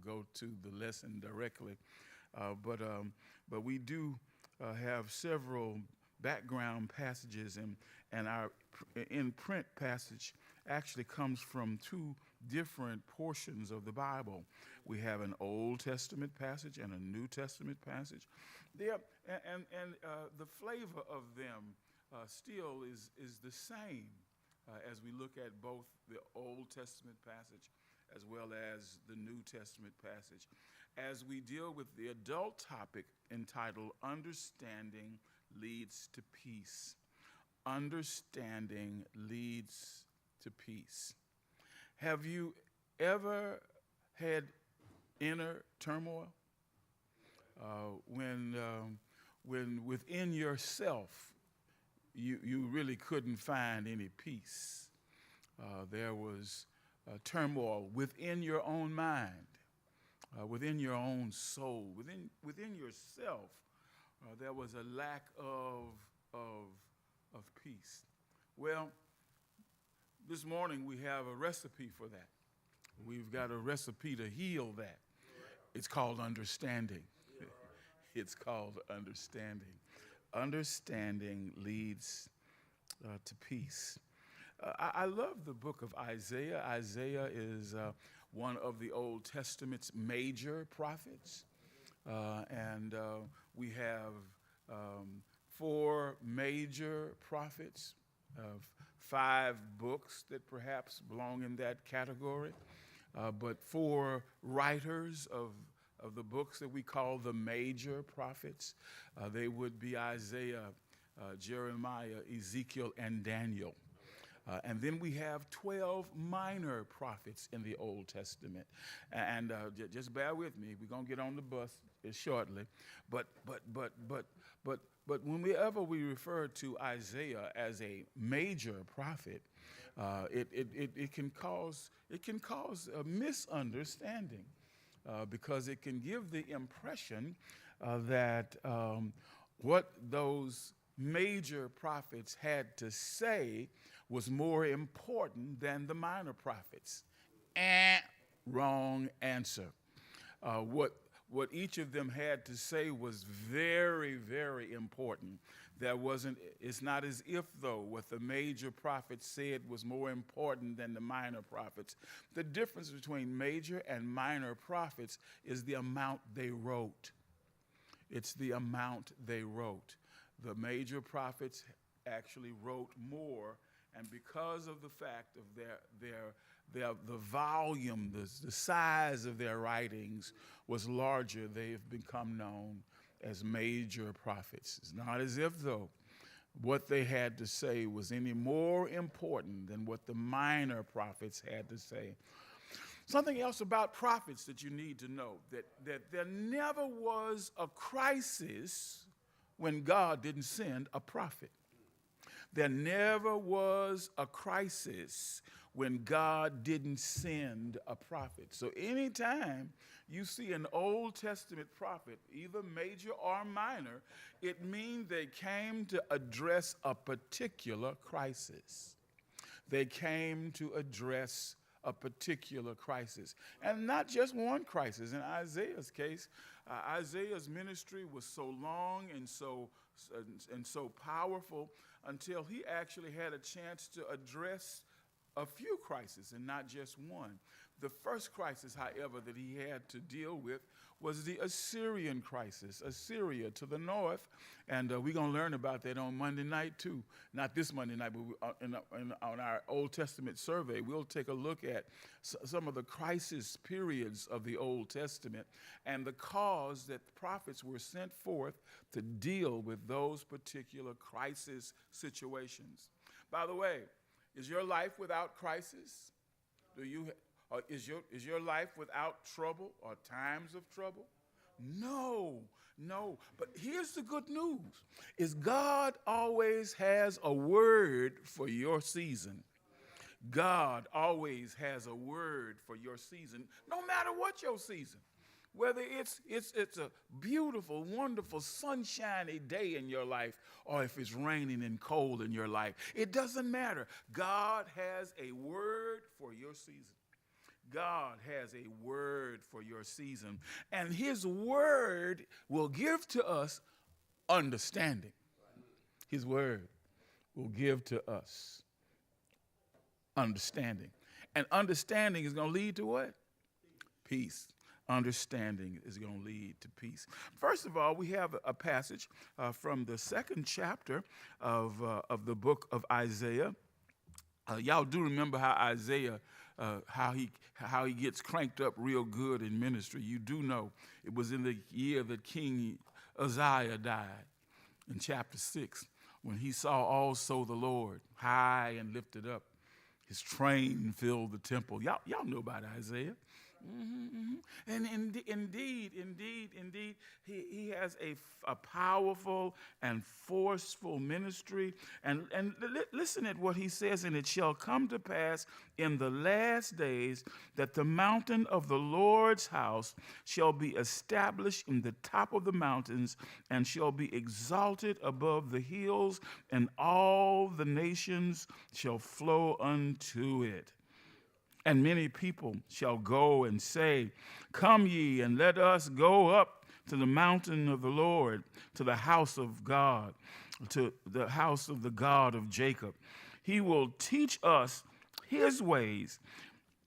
go to the lesson directly. But we do have several background passages, and our in print passage actually comes from two different portions of the Bible. We have an Old Testament passage and a New Testament passage. There, the flavor of them still is the same as we look at both the Old Testament passage as well as the New Testament passage, as we deal with the adult topic entitled Understanding Leads to Peace. Understanding leads to peace. Have you ever had inner turmoil? When within yourself you really couldn't find any peace. There was turmoil within your own mind, within your own soul, within yourself. There was a lack of peace. Well, this morning we have a recipe for that. We've got a recipe to heal that. It's called understanding. It's called understanding. Understanding leads to peace. I love the book of Isaiah. Isaiah is one of the Old Testament's major prophets. And we have 4 major prophets, 5 books that perhaps belong in that category, but 4 writers of the books that we call the major prophets. They would be Isaiah, Jeremiah, Ezekiel, and Daniel. And then we have 12 minor prophets in the Old Testament. And just bear with me. We're going to get on the bus shortly. But whenever we refer to Isaiah as a major prophet, it can cause a misunderstanding because it can give the impression that what those major prophets had to say was more important than the minor prophets. Wrong answer. What each of them had to say was very, very important. It's not as if, though, what the major prophets said was more important than the minor prophets. The difference between major and minor prophets is the amount they wrote. It's the amount they wrote. The major prophets actually wrote more, and because of the fact of the volume, the size of their writings was larger, they have become known as major prophets. It's not as if, though, what they had to say was any more important than what the minor prophets had to say. Something else about prophets that you need to know, that there never was a crisis when God didn't send a prophet. There never was a crisis when God didn't send a prophet. So anytime you see an Old Testament prophet, either major or minor, it means they came to address a particular crisis. They came to address a particular crisis. And not just one crisis. In Isaiah's case, Isaiah's ministry was so long and so powerful until he actually had a chance to address a few crises and not just one. The first crisis, however, that he had to deal with was the Assyrian crisis, Assyria to the north. And we're going to learn about that on Monday night, too. Not this Monday night, but on our Old Testament survey, we'll take a look at some of the crisis periods of the Old Testament and the cause that prophets were sent forth to deal with those particular crisis situations. By the way, is your life without crisis? Is your life without trouble or times of trouble? No. But here's the good news, is God always has a word for your season. God always has a word for your season, no matter what your season. Whether it's a beautiful, wonderful, sunshiny day in your life, or if it's raining and cold in your life, it doesn't matter. God has a word for your season. God has a word for your season. And his word will give to us understanding. His word will give to us understanding. And understanding is going to lead to what? Peace. Understanding is going to lead to peace. First of all, we have a passage from the second chapter of the book of Isaiah. Y'all do remember how Isaiah, how he gets cranked up real good in ministry. You do know it was in the year that King Uzziah died, in chapter 6, when he saw also the Lord high and lifted up. His train filled the temple. Y'all know about Isaiah. And indeed, he has a powerful and forceful ministry. And listen at what he says, and it shall come to pass in the last days that the mountain of the Lord's house shall be established in the top of the mountains and shall be exalted above the hills, and all the nations shall flow unto it. And many people shall go and say, come ye, and let us go up to the mountain of the Lord, to the house of God, to the house of the God of Jacob. He will teach us his ways.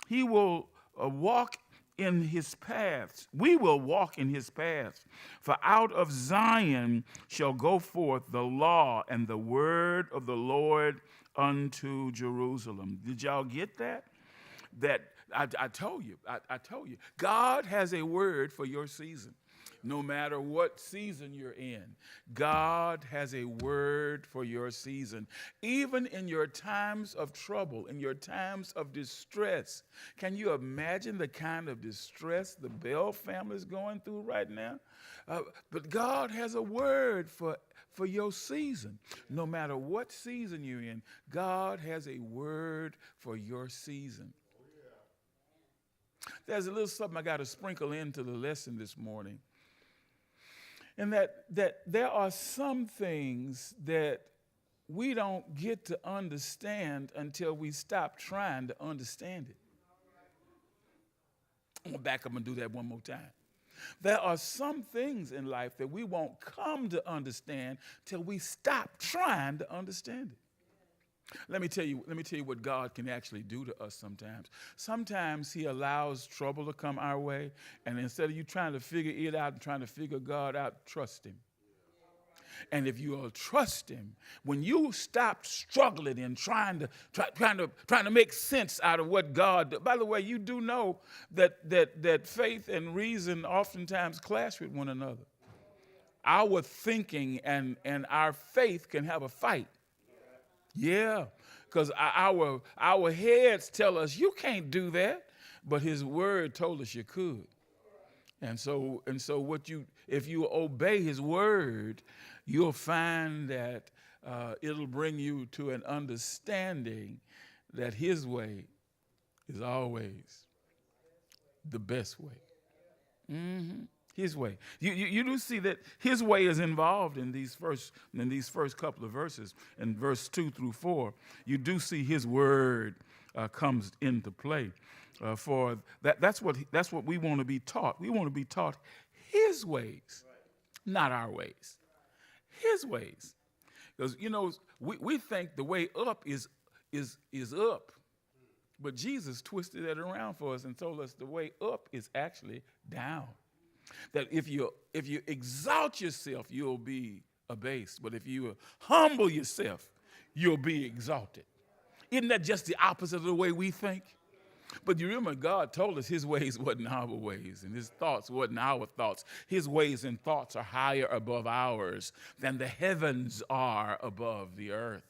He will walk in his paths. We will walk in his paths. For out of Zion shall go forth the law and the word of the Lord unto Jerusalem. Did y'all get that? That I told you, God has a word for your season. No matter what season you're in, God has a word for your season. Even in your times of trouble, in your times of distress. Can you imagine the kind of distress the Bell family is going through right now? But God has a word for your season. No matter what season you're in, God has a word for your season. There's a little something I got to sprinkle into the lesson this morning. And that there are some things that we don't get to understand until we stop trying to understand it. I'm going to back up and do that one more time. There are some things in life that we won't come to understand till we stop trying to understand it. Let me tell you what God can actually do to us sometimes. Sometimes he allows trouble to come our way, and instead of you trying to figure it out and trying to figure God out, trust him. And if you will trust him, when you stop struggling and trying to make sense out of what God does. By the way, you do know that faith and reason oftentimes clash with one another. Our thinking and our faith can have a fight. Yeah, because our heads tell us you can't do that, but his word told us you could. And so if you obey his word, you'll find that it'll bring you to an understanding that his way is always the best way. Mm-hmm. His way. You do see that his way is involved in these first couple of verses, in verse 2 through 4. You do see his word comes into play. For that's what we want to be taught. We want to be taught his ways, not our ways. His ways. Because we think the way up is up. But Jesus twisted that around for us and told us the way up is actually down. That if you exalt yourself, you'll be abased. But if you humble yourself, you'll be exalted. Isn't that just the opposite of the way we think? But you remember God told us his ways wasn't our ways, and his thoughts wasn't our thoughts. His ways and thoughts are higher above ours than the heavens are above the earth.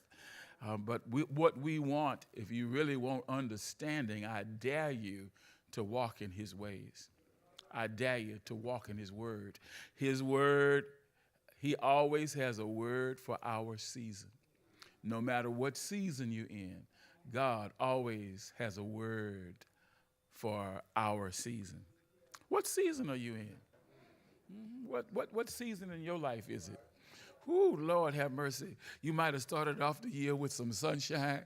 But what we want, if you really want understanding, I dare you to walk in his ways. I dare you to walk in his word. His word, he always has a word for our season. No matter what season you're in, God always has a word for our season. What season are you in? What season in your life is it? Ooh, Lord have mercy. You might have started off the year with some sunshine,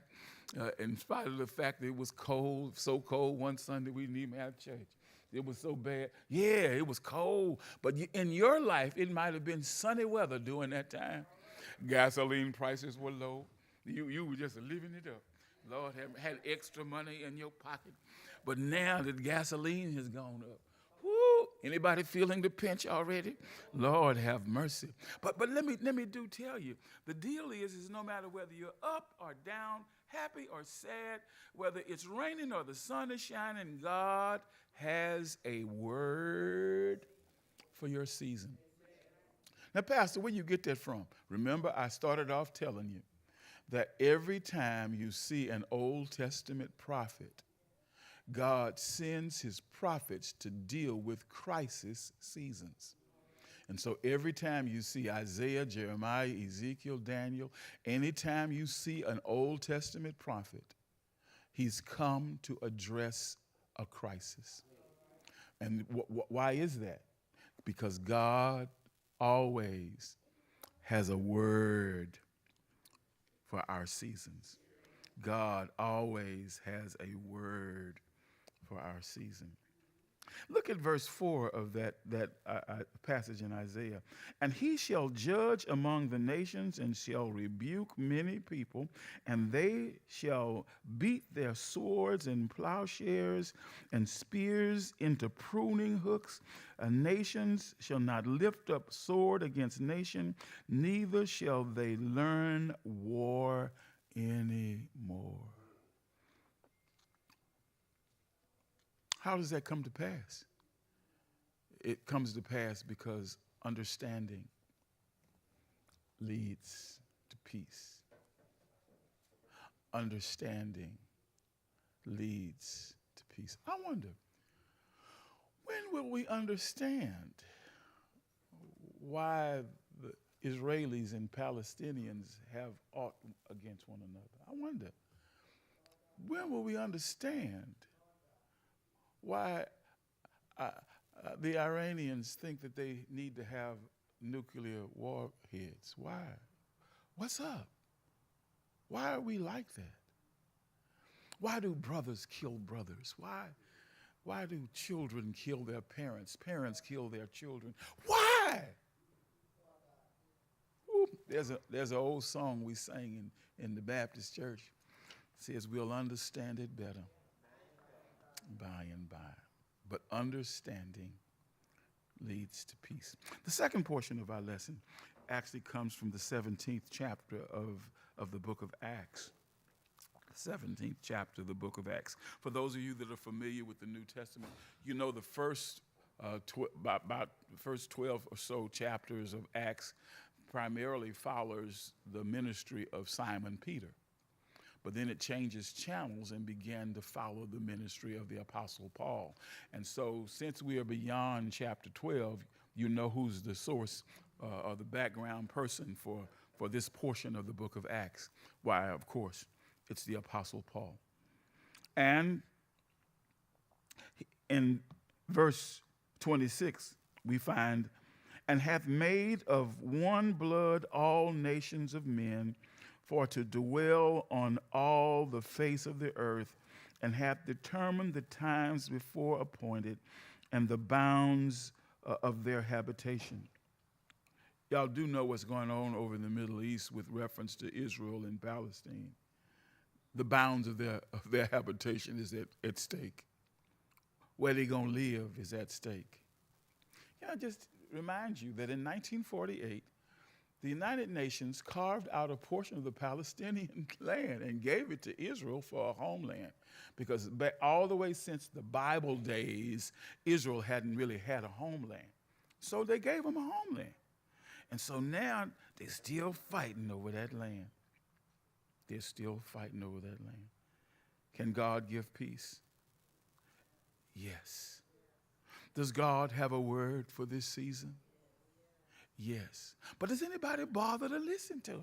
in spite of the fact that it was cold, so cold one Sunday we didn't even have church. It was so bad. Yeah, it was cold. But in your life, it might have been sunny weather during that time. Gasoline prices were low. You were just living it up. Lord had extra money in your pocket. But now that gasoline has gone up, whoo, anybody feeling the pinch already? Lord have mercy. But let me do tell you, the deal is no matter whether you're up or down, happy or sad, whether it's raining or the sun is shining, God has a word for your season. Now, Pastor, where you get that from? Remember, I started off telling you that every time you see an Old Testament prophet, God sends his prophets to deal with crisis seasons. And so every time you see Isaiah, Jeremiah, Ezekiel, Daniel, anytime you see an Old Testament prophet, he's come to address a crisis. And why is that? Because God always has a word for our seasons. God always has a word for our season. Look at verse 4 of that passage in Isaiah. And he shall judge among the nations and shall rebuke many people, and they shall beat their swords and plowshares and spears into pruning hooks. Nations shall not lift up sword against nation, neither shall they learn war anymore. How does that come to pass? It comes to pass because understanding leads to peace. Understanding leads to peace. I wonder, when will we understand why the Israelis and Palestinians have aught against one another? I wonder, when will we understand why the Iranians think that they need to have nuclear warheads? Why? What's up? Why are we like that? Why do brothers kill brothers? Why do children kill their parents? Parents kill their children. Why? Ooh, there's an old song we sang in the Baptist church. It says, we'll understand it better by and by. But understanding leads to peace. The second portion of our lesson actually comes from the 17th chapter of the book of Acts. 17th chapter of the book of Acts. For those of you that are familiar with the New Testament, you know the first about the first 12 or so chapters of Acts primarily follows the ministry of Simon Peter. But then it changes channels and began to follow the ministry of the Apostle Paul. And so since we are beyond chapter 12, you know who's the source or the background person for this portion of the book of Acts. Why, of course, it's the Apostle Paul. And in verse 26, we find, and hath made of one blood all nations of men, for to dwell on all the face of the earth, and hath determined the times before appointed and the bounds of their habitation. Y'all do know what's going on over in the Middle East with reference to Israel and Palestine. The bounds of their habitation is at stake. Where they're going to live is at stake. Can I just remind you that in 1948, the United Nations carved out a portion of the Palestinian land and gave it to Israel for a homeland, because all the way since the Bible days, Israel hadn't really had a homeland. So they gave them a homeland. And so now they're still fighting over that land. They're still fighting over that land. Can God give peace? Yes. Does God have a word for this season? Yes. But does anybody bother to listen to him?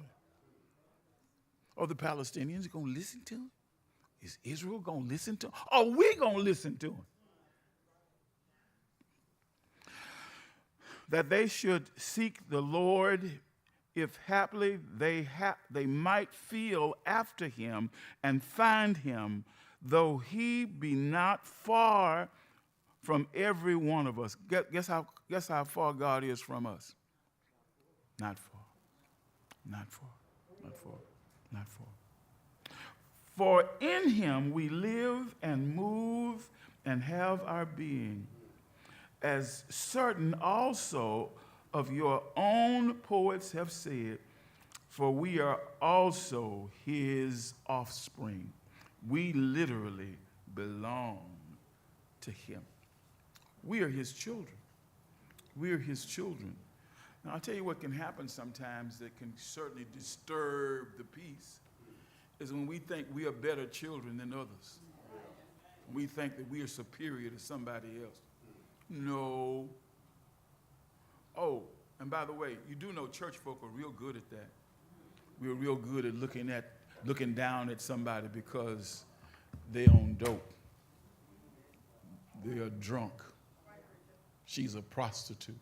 Are the Palestinians going to listen to him? Is Israel going to listen to him? Are we going to listen to him? That they should seek the Lord, if haply they might feel after him and find him, though he be not far from every one of us. Guess how far God is from us? Not far. Not far. Not far. Not far. For in him we live and move and have our being, as certain also of your own poets have said, for we are also his offspring. We literally belong to him. We are his children. We are his children. Now, I'll tell you what can happen sometimes that can certainly disturb the peace is when we think we are better children than others. We think that we are superior to somebody else. No. Oh, and by the way, you do know church folk are real good at that. We're real good at looking down at somebody because they own dope. They are drunk. She's a prostitute.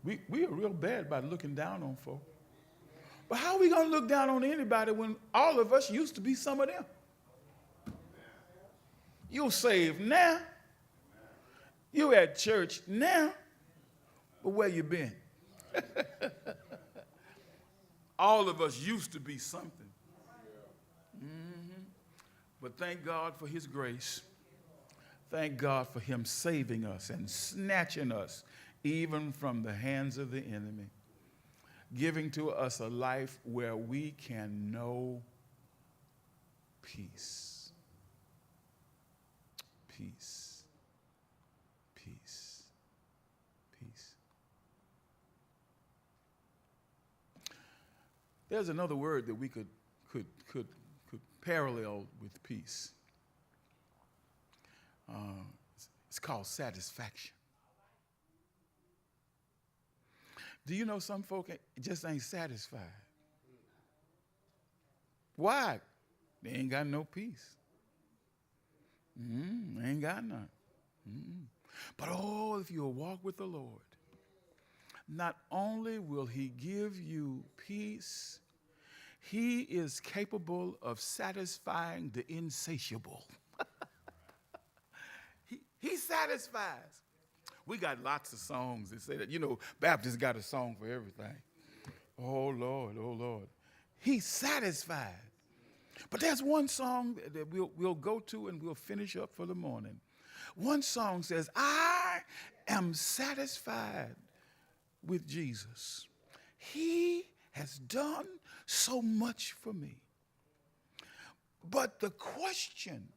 We are real bad about looking down on folk. But how are we going to look down on anybody when all of us used to be some of them? You're saved now. You at church now. But where you been? All of us used to be something. Mm-hmm. But thank God for his grace. Thank God for him saving us and snatching us even from the hands of the enemy, giving to us a life where we can know peace. Peace. Peace. Peace. There's another word that we could parallel with peace. It's called satisfaction. Do you know some folk just ain't satisfied? Why? They ain't got no peace. They ain't got none. But oh, if you'll walk with the Lord, not only will he give you peace, he is capable of satisfying the insatiable. He satisfies. We got lots of songs that say that. You know, Baptists got a song for everything. Oh, Lord, oh, Lord. He's satisfied. But there's one song that we'll go to and we'll finish up for the morning. One song says, I am satisfied with Jesus. He has done so much for me. But the question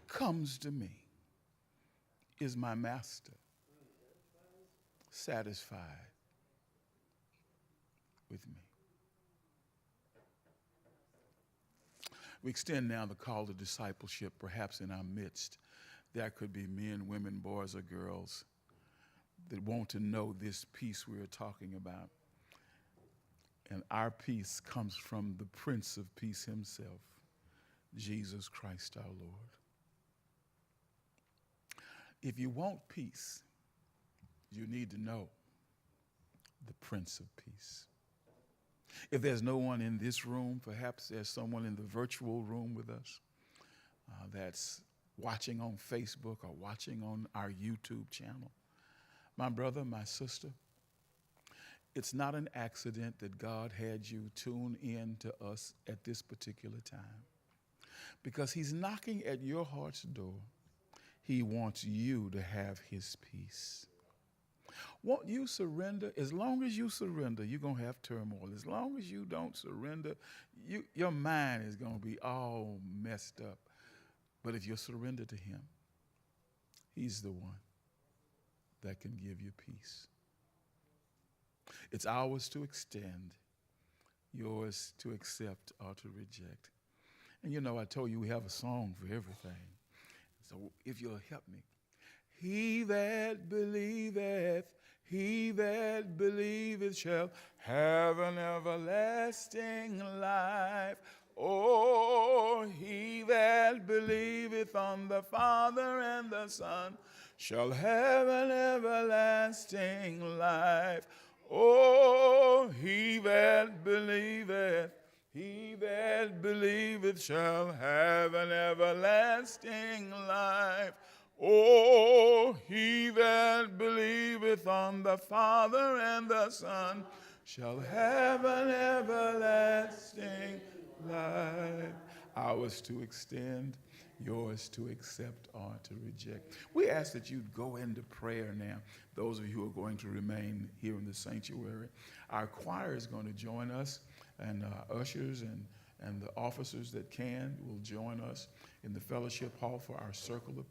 comes to me, is my master satisfied with me? We extend now the call to discipleship. Perhaps in our midst there could be men, women, boys, or girls that want to know this peace we are talking about. And our peace comes from the Prince of Peace himself, Jesus Christ our Lord. If you want peace, you need to know the Prince of Peace. If there's no one in this room, perhaps there's someone in the virtual room with us that's watching on Facebook or watching on our YouTube channel. My brother, my sister, it's not an accident that God had you tune in to us at this particular time, because he's knocking at your heart's door. He wants you to have his peace. Won't you surrender? As long as you surrender, you're going to have turmoil. As long as you don't surrender, your mind is going to be all messed up. But if you surrender to him, he's the one that can give you peace. It's ours to extend, yours to accept or to reject. And you know, I told you we have a song for everything. So if you'll help me. He that believeth shall have an everlasting life. Oh, he that believeth on the Father and the Son shall have an everlasting life. Oh, he that believeth shall have an everlasting life. Oh, he that believeth on the Father and the Son shall have an everlasting life. Ours to extend, yours to accept or to reject. We ask that you'd go into prayer now, those of you who are going to remain here in the sanctuary. Our choir is going to join us, and ushers and the officers that can will join us in the fellowship hall for our circle of